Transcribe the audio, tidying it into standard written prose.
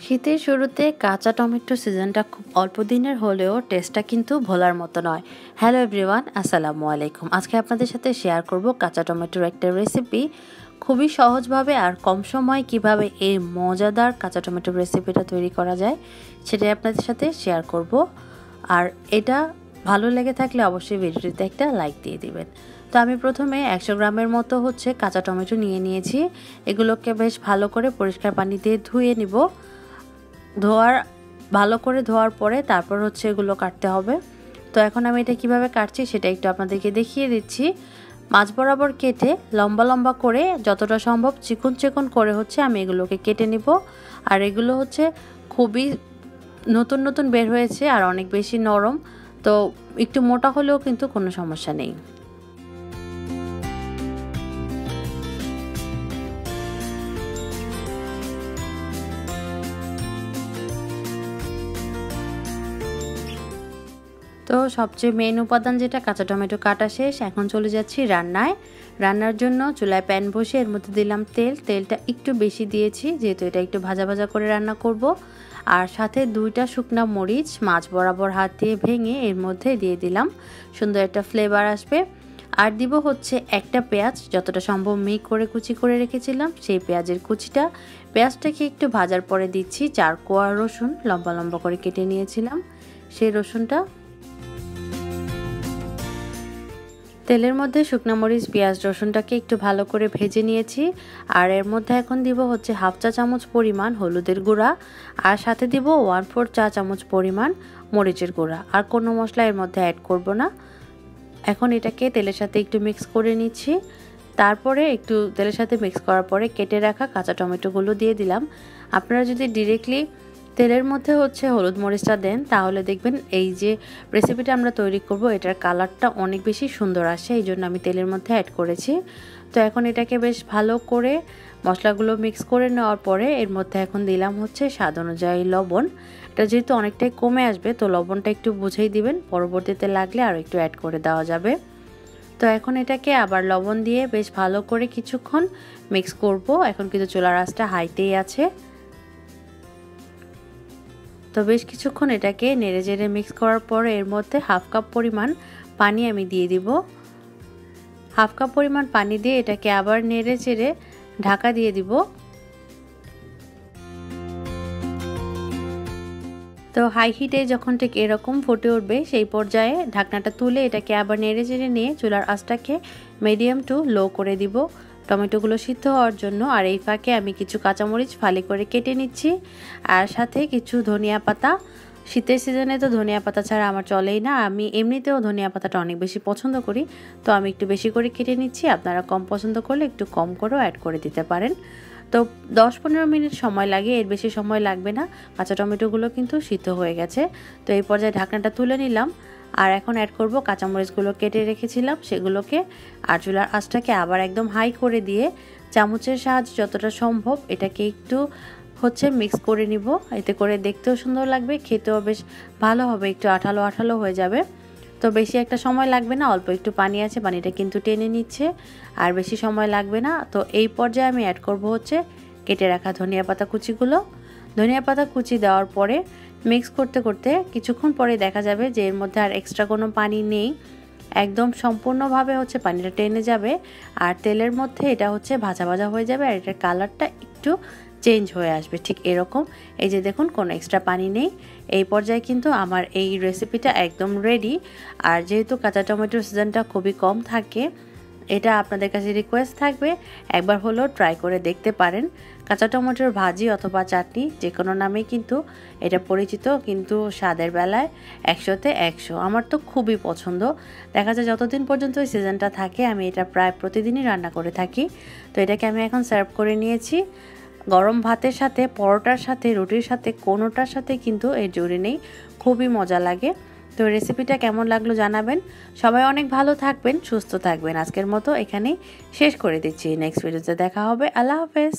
শীতের শুরুতে কাঁচা টমেটো সিজনটা খুব অল্প দিনের হলেও টেস্টটা কিন্তু ভোলার মতো নয়। হ্যালো এভরিওয়ান, আসসালামু আলাইকুম। আজকে আপনাদের সাথে শেয়ার করব কাঁচা টমেটোর একটা রেসিপি। খুবই সহজভাবে আর কম সময়ে কিভাবে এই মজাদার কাঁচা টমেটোর রেসিপিটা তৈরি করা যায় সেটাই আপনাদের সাথে শেয়ার করব। আর এটা ভালো লেগে থাকলে অবশ্যই ভিডিওটিতে একটা লাইক দিয়ে দিবেন। তো আমি প্রথমে 100 গ্রামের মতো কাঁচা টমেটো নিয়ে নিয়েছি। এগুলোকে বেশ ভালো করে পরিষ্কার পানি দিয়ে ধুয়ে নিব। ভালো করে ধোয়ার পরে তারপর এগুলো কাটতে হবে। তো এখন আমি এটা কিভাবে কাটছি সেটা একটু আপনাদেরকে দেখিয়ে দিচ্ছি। মাছ বরাবর কেটে লম্বা লম্বা করে যতটা সম্ভব চিকন চিকন করে আমি এগুলোকে কেটে নিব। আর এগুলো খুবই নতুন নতুন বের হয়েছে আর অনেক বেশি নরম, তো একটু মোটা হলেও কিন্তু কোনো সমস্যা নেই। তো সবচেয়ে মেইন উপাদান যেটা কাঁচা টমেটো কাটা শেষ, এখন চলে যাচ্ছি রান্নায়। রান্নার জন্য চুলায় প্যান বসে এর মধ্যে দিলাম তেলটা একটু বেশি দিয়েছি যেহেতু এটা একটু ভাজা ভাজা করে রান্না করব। আর সাথে 2টা শুকনা মরিচ মাছ বরাবর হাত দিয়ে ভেঙে এর মধ্যে দিয়ে দিলাম, সুন্দর একটা ফ্লেভার আসবে। আর দিব একটা পেঁয়াজ, যতটা সম্ভব মিহি করে কুচি করে রেখেছিলাম সেই পেঁয়াজের কুচিটা। পেঁয়াজটাকে একটু ভাজার পরে দিচ্ছি 4 কোয়া রসুন লম্বা লম্বা করে কেটে নিয়েছিলাম, সেই রসুনটা। তেলের মধ্যে শুকনো মরিচ পেঁয়াজ রসুনটাকে একটু ভালো করে ভেজে নিয়েছি। আর এর মধ্যে এখন দিব হাফ চা চামচ পরিমাণ হলুদের গুঁড়া, আর সাথে দিব 1/4 চা চামচ পরিমাণ মরিচের গুঁড়া। আর কোনো মশলা এর মধ্যে অ্যাড করব না। এখন এটাকে তেলের সাথে একটু মিক্স করে নিচ্ছি। তারপরে একটু তেলের সাথে মিক্স করার পরে কেটে রাখা কাঁচা টমেটোগুলো দিয়ে দিলাম। আপনারা যদি ডিরেক্টলি তেলের মধ্যে হলুদ মরিচটা দেন তাহলে দেখবেন এই যে রেসিপিটা আমরা তৈরি করব এটার কালারটা অনেক বেশি সুন্দর আসে, এই জন্য আমি তেলের মধ্যে অ্যাড করেছি। তো এখন এটাকে বেশ ভালো করে মশলাগুলো মিক্স করে নেওয়ার পরে এর মধ্যে এখন দিলাম স্বাদ অনুযায়ী লবণ। এটা যেহেতু অনেকটাই কমে আসবে তো লবণটা একটু বুঝেই দিবেন, পরবর্তীতে লাগলে আরও একটু অ্যাড করে দেওয়া যাবে। তো এখন এটাকে আবার লবণ দিয়ে বেশ ভালো করে কিছুক্ষণ মিক্স করব। এখন কিন্তু চুলার আঁচটা হাইতেই আছে। তো বেশ কিছুক্ষণ এটাকে নেড়ে চেড়ে মিক্স করার পর এর মধ্যে হাফ কাপ পরিমাণ পানি আমি দিয়ে দিব। হাফ কাপ পরিমাণ পানি দিয়ে এটাকে আবার নেড়ে চেড়ে ঢাকা দিয়ে দিব। তো হাই হিটে যখন ঠিক এরকম ফুটে উঠবে সেই পর্যায়ে ঢাকনাটা তুলে এটাকে আবার নেড়ে চেড়ে নিয়ে চুলার আঁচটাকে মিডিয়াম টু লো করে দিব টমেটোগুলো সিদ্ধ হওয়ার জন্য। আর এই ফাঁকে আমি কিছু কাঁচামরিচ ফালি করে কেটে নিচ্ছি, আর সাথে কিছু ধনিয়া পাতা। শীতের সিজনে তো ধনিয়া পাতা ছাড়া আমার চলেই না, আমি এমনিতেও ধনিয়া পাতাটা অনেক বেশি পছন্দ করি, তো আমি একটু বেশি করে কেটে নিচ্ছি। আপনারা কম পছন্দ করলে একটু কম করেও অ্যাড করে দিতে পারেন। তো 10-15 মিনিট সময় লাগে, এর বেশি সময় লাগবে না। কাঁচা টমেটোগুলো কিন্তু সিদ্ধ হয়ে গেছে। তো এই পর্যায়ে ঢাকনাটা তুলে নিলাম। আর এখন অ্যাড করব কাঁচামরিচগুলো কেটে রেখেছিলাম সেগুলোকে। আর চুলার আঁচটাকে আবার একদম হাই করে দিয়ে চামচের সাহায্যে যতটা সম্ভব এটাকে একটু মিক্স করে নিব। এতে করে দেখতেও সুন্দর লাগবে, খেতেও বেশ ভালো হবে, একটু আঠালো আঠালো হয়ে যাবে। তো বেশি একটা সময় লাগবে না, অল্প একটু পানি আছে, পানিটা কিন্তু টেনে নিচ্ছে, আর বেশি সময় লাগবে না। তো এই পর্যায়ে আমি অ্যাড করব কেটে রাখা ধনিয়া পাতা কুচিগুলো। ধনিয়া পাতা কুচি দেওয়ার পরে মিক্স করতে করতে কিছুক্ষণ পরে দেখা যাবে যে এর মধ্যে আর এক্সট্রা কোনো পানি নেই, একদম সম্পূর্ণভাবে পানিটা টেনে যাবে। আর তেলের মধ্যে এটা ভাজা ভাজা হয়ে যাবে, আর এটার কালারটা একটু চেঞ্জ হয়ে আসবে ঠিক এরকম। এই যে দেখুন কোনো এক্সট্রা পানি নেই। এই পর্যায়ে কিন্তু আমার এই রেসিপিটা একদম রেডি। আর যেহেতু কাঁচা টমেটোর সিজনটা খুবই কম থাকে, এটা আপনাদের কাছে রিকোয়েস্ট থাকবে একবার হলেও ট্রাই করে দেখতে পারেন। কাঁচা টমেটোর ভাজি অথবা চাটনি যে কোনো নামেই কিন্তু এটা পরিচিত, কিন্তু স্বাদের বেলায় 100-তে 100। আমার তো খুবই পছন্দ। দেখা যায় যতদিন পর্যন্ত এই সিজনটা থাকে আমি এটা প্রায় প্রতিদিনই রান্না করে থাকি। তো এটাকে আমি এখন সার্ভ করে নিয়েছি। গরম ভাতের সাথে, পরোটার সাথে, রুটির সাথে, কোনোটার সাথে কিন্তু এর জুড়ি নেই, খুবই মজা লাগে। তো রেসিপিটা কেমন লাগলো জানাবেন। সবাই অনেক ভালো থাকবেন, সুস্থ থাকবেন। আজকের মতো এখানেই শেষ করে দিচ্ছি। নেক্সট ভিডিওতে দেখা হবে। আল্লাহ হাফেজ।